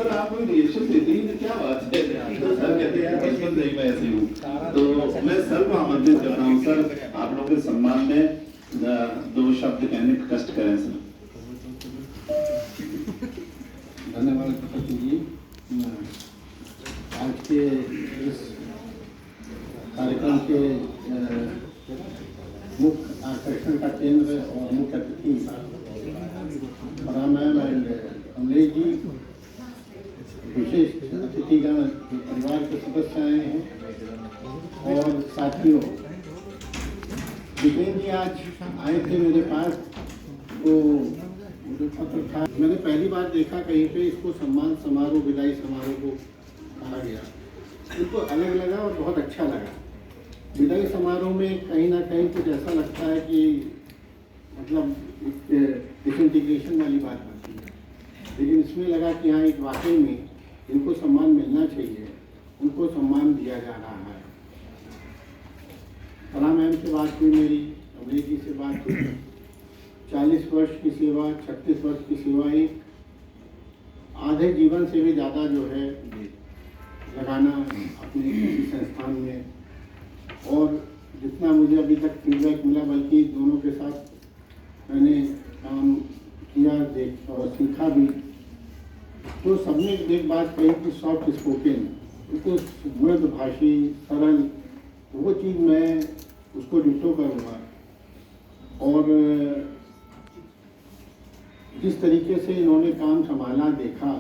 Sir आप कोई reaction देते ही नहीं, क्या बात है? तो सर कहते हैं बचपन से ही मैं ऐसे हूँ। तो मैं सर को आमंत्रित करता हूँ, सर आप लोगों के सम्मान में दो शब्द कहने का कष्ट करें सर। धन्यवाद कपति जी। आज के इस कार्यक्रम के मुख्य आकर्षण का केंद्र और मुख्य अतिथि रामायण एंड कमलेश जी, विशेष अतिथिगण परिवार के सदस्य आए हैं और साथियों, विजय जी आज आए थे मेरे पास, तो मुझे पत्र था, मैंने पहली बार देखा कहीं पे इसको सम्मान समारोह, विदाई समारोह को कहा गया। इनको अलग लगा और बहुत अच्छा लगा। विदाई समारोह में कहीं ना कहीं कुछ ऐसा लगता है कि मतलब डिसइंटीग्रेशन वाली बात बनती है, लेकिन इसमें लगा कि हाँ एक वाकई में इनको सम्मान मिलना चाहिए, उनको सम्मान दिया जा रहा है। कला मैम से बात हुई मेरी, कमलेश जी से बात हुई। 40 वर्ष की सेवा, 36 वर्ष की सेवा, एक आधे जीवन से भी ज़्यादा जो है लगाना अपने किसी संस्थान में, और जितना मुझे अभी तक फीडबैक मिला, बल्कि दोनों के साथ मैंने काम किया, देख और सीखा भी, तो सबने एक बात कही कि सॉफ्ट स्पोकन, तो मृदभाषी, सरल, वो चीज़ मैं उसको डिटो करूँगा। और जिस तरीके से इन्होंने काम संभाला, देखा,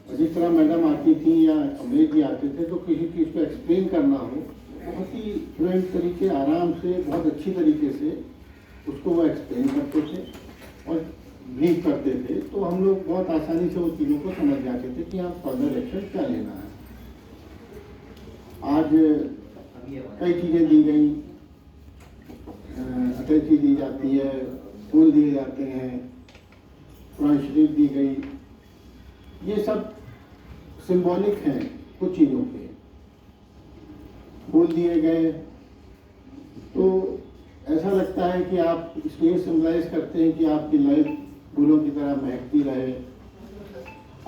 और जिस तरह मैडम आती थी या कमलेश जी आते थे, तो किसी चीज़ को एक्सप्लेन करना हो, बहुत ही फ्लुएंट तरीके, आराम से, बहुत अच्छी तरीके से उसको वो एक्सप्लेन करते थे और ब्रीफ करते थे। तो हम लोग बहुत आसानी से वो चीज़ों को समझ जाते थे कि आप फर्दर एक्शन क्या लेना है। आज कई चीज़ें दी गई, अटैची दी जाती है, फूल दिए जाते हैं, कुरान शरीफ दी गई, ये सब सिंबॉलिक हैं कुछ चीज़ों के। फूल दिए गए तो ऐसा लगता है कि आप इसलिए सिम्बलाइज करते हैं कि आपकी लाइफ फूलों की तरह महकती रहे,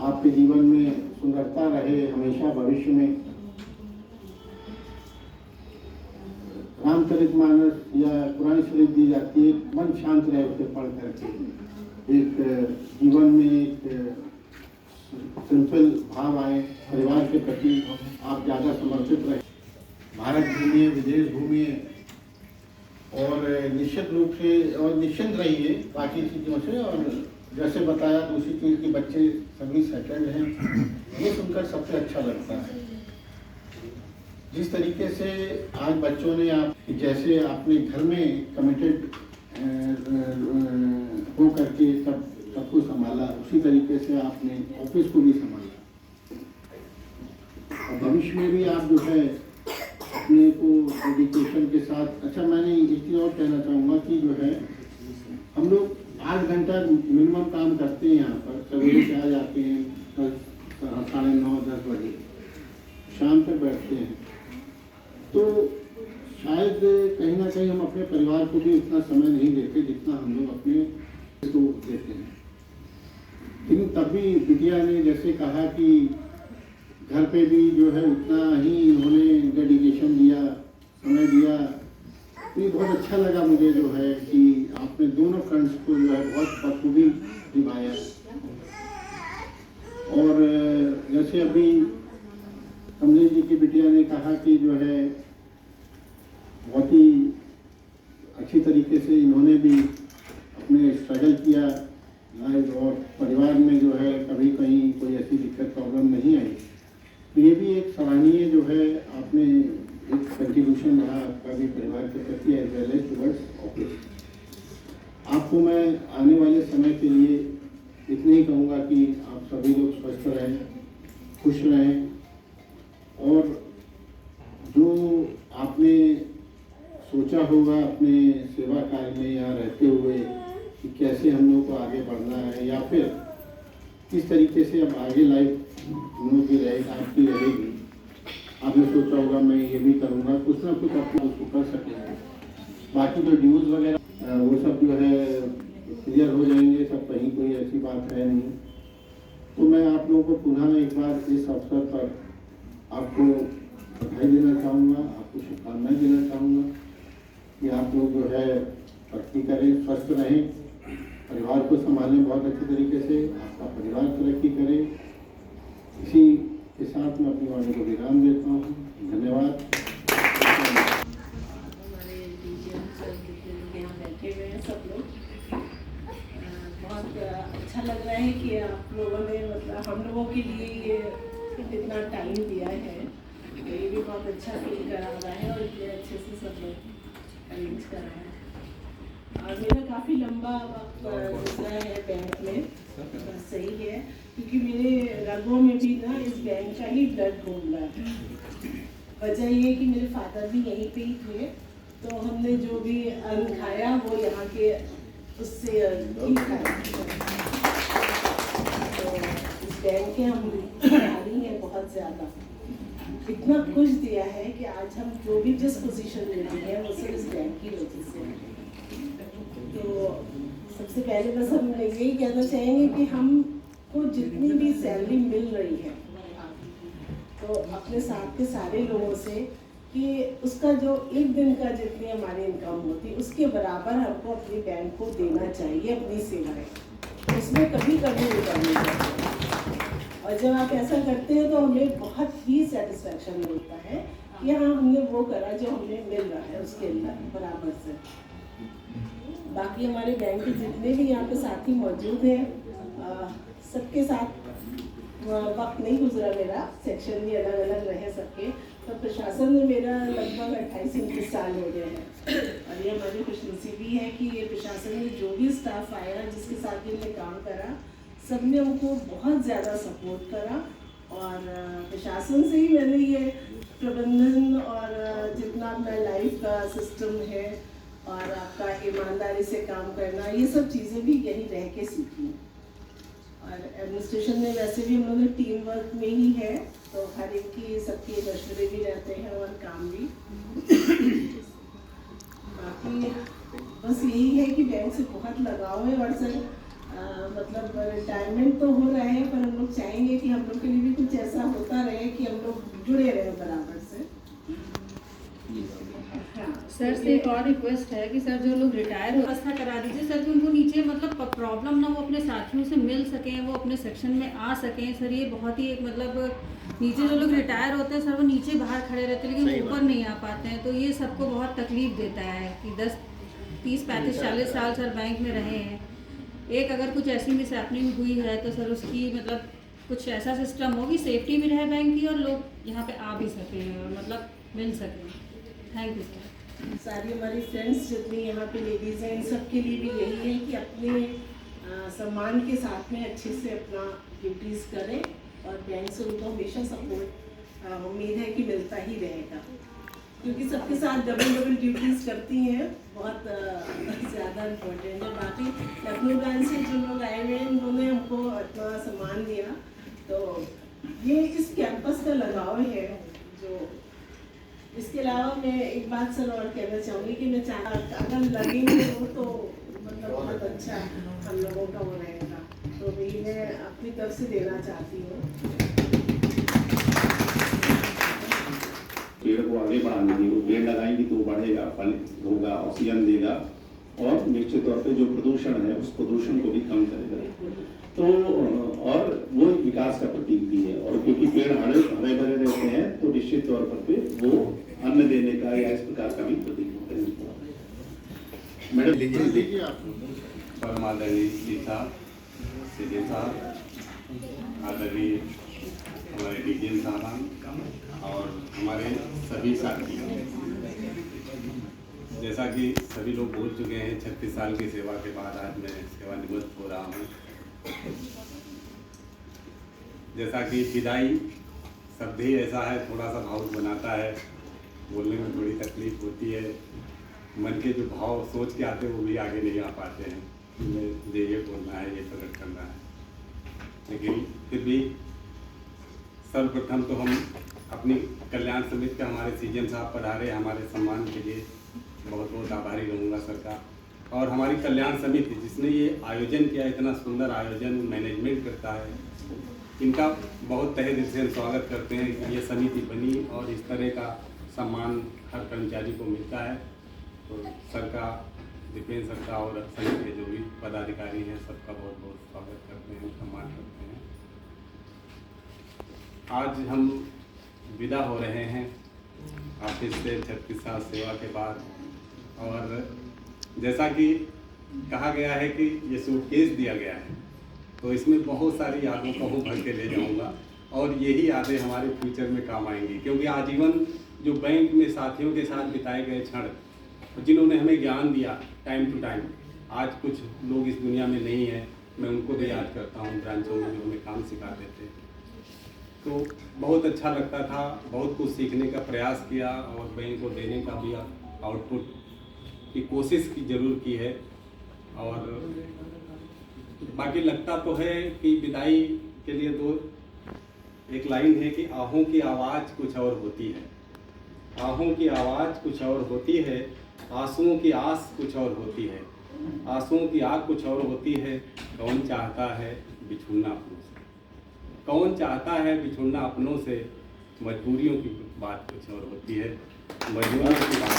आपके जीवन में सुंदरता रहे हमेशा भविष्य में। रामचरितमानस या कुरान शरीफ दी जाती है, मन शांत रहे उसे पढ़ करके, एक जीवन में एक सिंपल भाव आए, परिवार के प्रति आप ज़्यादा समर्पित रहे, भारत घूमिए, विदेश घूमिए, और निश्चित रूप से और निश्चिंत रहिए बाकी चीज़ों से। और जैसे बताया दूसरी चीज़ कि बच्चे सभी सेटल्ड हैं, ये सुनकर सबसे अच्छा लगता है। जिस तरीके से आज बच्चों ने आप, जैसे आपने घर में कमिटेड हो करके सब कुछ संभाला, उसी तरीके से आपने ऑफिस को भी संभाला, और भविष्य में भी आप जो है अपने को डेडिकेशन के साथ। अच्छा, मैंने एक चीज़ और कहना चाहूँगा कि जो है हम लोग 8 घंटा मिनिमम काम करते हैं यहाँ पर, सवेरे से आ जाते हैं 9:30 बजे, शाम तक बैठते हैं, तो शायद कहीं ना कहीं हम अपने परिवार को भी इतना समय नहीं देते जितना हम लोग अपने को देते हैं। लेकिन तब भी बिटिया ने जैसे कहा कि घर पे भी जो है उतना ही इन्होंने डेडिकेशन दिया, समय दिया, तो ये बहुत अच्छा लगा मुझे जो है कि आपने दोनों फ्रेंड्स को जो है बहुत बखूबी निभाया। और जैसे अभी कमलेश जी की बिटिया ने कहा कि जो है बहुत ही अच्छी तरीके से इन्होंने भी अपने स्ट्रगल किया लाइफ, और परिवार में जो है कभी कहीं कोई ऐसी दिक्कत प्रॉब्लम नहीं आई। तो ये भी एक सराहनीय जो है आपने एक कंट्रीब्यूशन रहा आपका भी परिवार के प्रति, as well as towards office. आपको मैं आने वाले समय के लिए इतना ही कहूँगा कि आप सभी लोग स्वस्थ रहें, खुश रहें, और जो आपने सोचा होगा अपने सेवा काल में यहाँ रहते हुए कि कैसे हम लोग को आगे बढ़ना है, या फिर किस तरीके से अब आगे लाइफ हम लोग की रहेगी, आपकी रहेगी, आपने सोचा होगा मैं ये भी करूँगा, कुछ ना कुछ अपना उसको कर सकेंगे। बाकी जो ड्यूज़ वगैरह वो सब जो है क्लियर हो जाएंगे सब, कहीं कोई ऐसी बात है नहीं। तो मैं आप लोगों को पुनः एक बार इस अवसर पर आपको बधाई देना चाहूँगा, आपको शुभकामनाएं देना चाहूँगा कि आप लोग जो है तरक्की करें, स्वस्थ रहें, परिवार को संभालें बहुत अच्छे तरीके से, आपका परिवार तरक्की करे। इसी के साथ मैं अपनी वाणी को विराम देता हूँ। धन्यवाद। हमारे डीजीएम सर जितने लोग यहाँ बैठे हुए हैं सब लोग, बहुत अच्छा लग रहा है कि आप लोगों ने मतलब हम लोगों के लिए ये इतना टाइम दिया है, तो ये भी बहुत अच्छा फील करा रहा है और इतने अच्छे से सब लोग अरेंज कर रहे हैं। और मेरा काफ़ी लंबा वक्त गुजरा है बैंक में, बस सही है क्योंकि मेरे रगों में भी ना इस बैंक का ही ब्लड घूम रहा है। वजह ये कि मेरे फादर भी यहीं पे ही थे, तो हमने जो भी अन्न खाया वो यहाँ के उससे ही खाया। तो इस बैंक के हम आभारी हैं बहुत ज़्यादा, इतना कुछ दिया है कि आज हम जो भी जिस पोजीशन में भी हैं वो सिर्फ इस बैंक की वजह से है। तो सबसे पहले बस हम यही कहना चाहेंगे कि हमको जितनी भी सैलरी मिल रही है तो अपने साथ के सारे लोगों से कि उसका जो एक दिन का जितनी हमारी इनकम होती है उसके बराबर हमको अपने बैंक को देना चाहिए, अपनी सेवाएं उसमें कभी कभी नहीं करनी चाहिए। और जब आप ऐसा करते हैं तो हमें बहुत ही सेटिस्फैक्शन मिलता है कि हाँ हमने वो करा जो हमें मिल रहा है उसके अंदर बराबर से। बाकी हमारे बैंक के जितने भी यहाँ पे साथी मौजूद हैं, सबके साथ वक्त नहीं गुजरा मेरा, सेक्शन भी अलग अलग रहे सबके, तो प्रशासन में मेरा लगभग 28-29 साल हो गए हैं। और ये हमारी खुशनसीबी है कि ये प्रशासन में जो भी स्टाफ आया जिसके साथ भी हमने काम करा सब ने उनको बहुत ज़्यादा सपोर्ट करा। और प्रशासन से ही मैंने ये प्रबंधन और जितना अपना लाइफ का सिस्टम है और आपका ईमानदारी से काम करना, ये सब चीज़ें भी यहीं रह के सीखी। और एडमिनिस्ट्रेशन में वैसे भी हम लोग टीम वर्क में ही है, तो हर एक की सबके मशवरे भी रहते हैं और काम भी। बाकी बस यही है कि बैंक से बहुत लगाव है। और सर मतलब रिटायरमेंट तो हो रहा है, पर हम लोग चाहेंगे कि हम लोग के लिए भी कुछ ऐसा होता रहे कि हम लोग जुड़े रहे बराबर से। सर से एक और रिक्वेस्ट है कि सर जो लोग रिटायर हो व्यवस्था करा दीजिए सर कि उनको नीचे मतलब प्रॉब्लम ना, वो अपने साथियों से मिल सकें, वो अपने सेक्शन में आ सकें। सर ये बहुत ही एक मतलब नीचे जो लोग रिटायर होते हैं सर वो नीचे बाहर खड़े रहते हैं लेकिन ऊपर नहीं आ पाते हैं, तो ये सबको बहुत तकलीफ देता है कि 10, 30, 35, 40 साल सर बैंक में रहे हैं। एक अगर कुछ ऐसी मिस हैपनिंग हुई है तो सर उसकी मतलब कुछ ऐसा सिस्टम हो कि सेफ्टी भी रहे बैंक की और लोग यहाँ पे आ भी सकें और मतलब मिल सकें। Thank you sir. सारी हमारी फ्रेंड्स जितनी यहाँ पे लेडीज़ हैं इन सब के लिए भी यही है कि अपने सम्मान के साथ में अच्छे से अपना ड्यूटीज़ करें और बैंक से उनको हमेशा सपोर्ट उम्मीद है कि मिलता ही रहेगा, क्योंकि सबके साथ डबल ड्यूटीज़ करती हैं, बहुत ज़्यादा इम्पोर्टेंट है। बाकी लखनऊ ब्रांच से जो लोग आए हुए हैं उन्होंने हमको इतना सम्मान दिया, तो ये इस कैंपस का लगाव है जो। इसके अलावा मैं एक बात सर और कहना चाहूँगी कि मैं अगर लगेंगे हो तो मतलब बहुत अच्छा हम लोगों का वो रहेगा, तो वही मैं अपनी तरफ से देना चाहती हूँ। पेड़ को आगे बढ़ाने की, वो पेड़ लगाएंगी तो बढ़ेगा, फल होगा, ऑक्सीजन देगा और निश्चित तौर पे जो प्रदूषण है उस प्रदूषण को भी कम करेगा। तो और वो विकास का प्रतीक भी है, और क्योंकि पेड़ हरे भरे रहते हैं तो निश्चित तौर पर वो अन्न देने का या इस प्रकार का भी प्रतीक होते हैं। मैडम लीजिए आप। आदरणीय सीता सीधे साहब, आदरणीय हमारे डीजीएम साहबान और हमारे सभी साथी, जैसा कि सभी लोग बोल चुके हैं 36 साल की सेवा के बाद आज मैं सेवानिवृत्त हो रहा हूँ। जैसा कि विदाई शब्द ही ऐसा है, थोड़ा सा भावुक बनाता है, बोलने में थोड़ी तकलीफ होती है, मन के जो भाव सोच के आते हैं वो भी आगे नहीं आ पाते हैं, मुझे ये बोलना है, ये प्रकट करना है। लेकिन फिर भी सर्वप्रथम तो हम अपनी कल्याण समिति का हमारे सीजीएम साहब पधारे हमारे सम्मान के लिए बहुत बहुत आभारी रहूँगा सर का। और हमारी कल्याण समिति जिसने ये आयोजन किया, इतना सुंदर आयोजन मैनेजमेंट करता है, इनका बहुत तहे दिल से हम स्वागत करते हैं कि ये समिति बनी और इस तरह का सम्मान हर कर्मचारी को मिलता है। तो सर का, दीपेंद्र सर का और समिति के जो भी पदाधिकारी हैं सबका बहुत बहुत स्वागत करते हैं, सम्मान करते हैं। आज हम विदा हो रहे हैं ऑफिस से 36 साल सेवा के बाद, और जैसा कि कहा गया है कि ये सूटकेस दिया गया है, तो इसमें बहुत सारी यादों को मैं भर के ले जाऊंगा और यही यादें हमारे फ्यूचर में काम आएंगी, क्योंकि आजीवन जो बैंक में साथियों के साथ बिताए गए क्षण, जिन्होंने हमें ज्ञान दिया टाइम टू टाइम, आज कुछ लोग इस दुनिया में नहीं हैं, मैं उनको भी याद करता हूँ ब्रांचों में जो हमें काम सिखाते थे। तो बहुत अच्छा लगता था, बहुत कुछ सीखने का प्रयास किया और बैंक को देने का भी आउटपुट की कोशिश की जरूर की है। और बाकी लगता तो है कि विदाई के लिए एक लाइन है कि आहों की आवाज़ कुछ और होती है, आहों की आवाज़ कुछ और होती है, आंसुओं की आस कुछ और होती है, आंसुओं की आग कुछ और होती है, कौन चाहता है बिछुड़ना अपनों से, कौन चाहता है बिछुड़ना अपनों से, मजबूरियों की बात कुछ और होती है, मजबूरियों की बात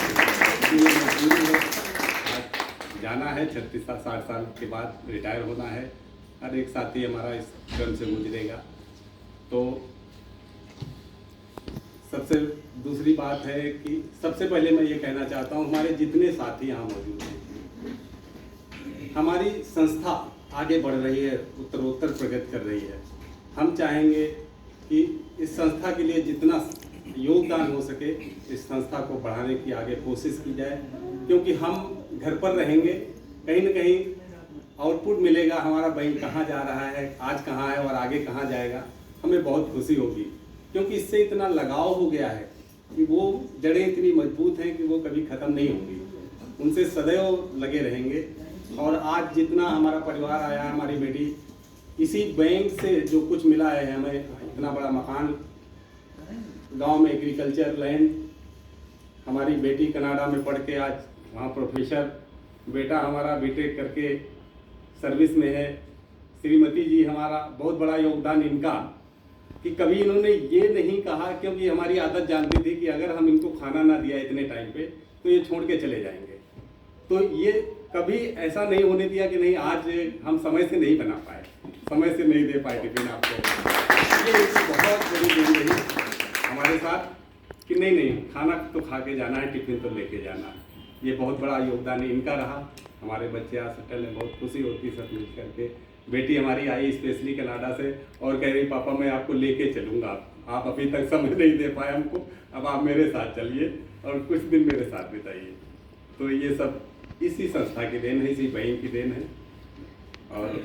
जाना है 36-60 साल के बाद रिटायर होना है। हर एक साथी हमारा इस क्रम से गुजरेगा। तो सबसे दूसरी बात है कि सबसे पहले मैं ये कहना चाहता हूँ, हमारे जितने साथी यहाँ मौजूद हैं, हमारी संस्था आगे बढ़ रही है, उत्तरोत्तर प्रगति कर रही है। हम चाहेंगे कि इस संस्था के लिए जितना योगदान हो सके इस संस्था को बढ़ाने की आगे कोशिश की जाए, क्योंकि हम घर पर रहेंगे, कहीं न कहीं आउटपुट मिलेगा, हमारा बैंक कहाँ जा रहा है, आज कहाँ है और आगे कहाँ जाएगा, हमें बहुत खुशी होगी, क्योंकि इससे इतना लगाव हो गया है कि वो जड़ें इतनी मजबूत हैं कि वो कभी ख़त्म नहीं होंगी, उनसे सदैव लगे रहेंगे। और आज जितना हमारा परिवार आया, हमारी बेटी इसी बैंक से जो कुछ मिला है हमें, इतना बड़ा मकान, गांव में एग्रीकल्चर लैंड, हमारी बेटी कनाडा में पढ़ के आज वहाँ प्रोफेसर, बेटा हमारा बीटेक करके सर्विस में है, श्रीमती जी हमारा बहुत बड़ा योगदान इनका, कि कभी इन्होंने ये नहीं कहा, क्योंकि हमारी आदत जानती थी कि अगर हम इनको खाना ना दिया इतने टाइम पे तो ये छोड़ के चले जाएंगे। तो ये कभी ऐसा नहीं होने दिया कि नहीं आज हम समय से नहीं बना पाए, समय से नहीं दे पाए टिफिन आपको। ये बहुत बड़ी देन रही हमारे साथ कि नहीं खाना तो खा के जाना है, टिफिन तो लेके जाना है। ये बहुत बड़ा योगदान इनका रहा। हमारे बच्चे आज सेटल हैं, बहुत खुशी होती सब मिल करके। बेटी हमारी आई स्पेशली कनाडा से और कह रही पापा मैं आपको लेके चलूँगा, आप अभी तक समय नहीं दे पाए हमको, अब आप मेरे साथ चलिए और कुछ दिन मेरे साथ बिताइए। तो ये सब इसी संस्था की देन है, इसी बैंक की देन है। और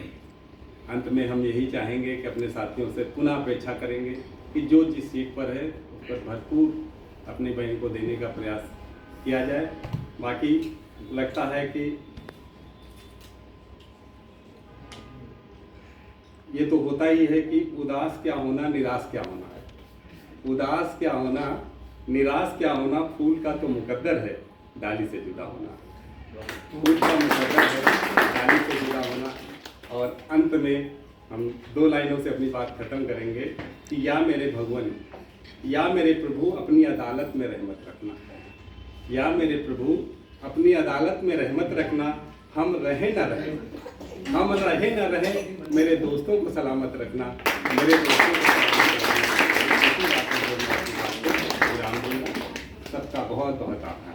अंत में हम यही चाहेंगे कि अपने साथियों से पुनः अपेक्षा करेंगे कि जो जिस सीट पर है उस पर भरपूर अपने बैंक को देने का प्रयास किया जाए। बाकी लगता है कि ये तो होता ही है कि उदास क्या होना, निराश क्या होना है। उदास क्या होना, निराश क्या होना, फूल का तो मुकद्दर है डाली से जुदा होना। फूल का मुकद्दर है डाली से जुदा होना। और अंत में हम 2 लाइनों से अपनी बात खत्म करेंगे कि या मेरे भगवान, या मेरे प्रभु अपनी अदालत में रहमत रखना, या मेरे प्रभु अपनी अदालत में रहमत रखना, हम रहे न रहे, हम रहे न रहे, मेरे दोस्तों को सलामत रखना, मेरे दोस्तों को सलामत रखना। सबका बहुत बहुत आभार।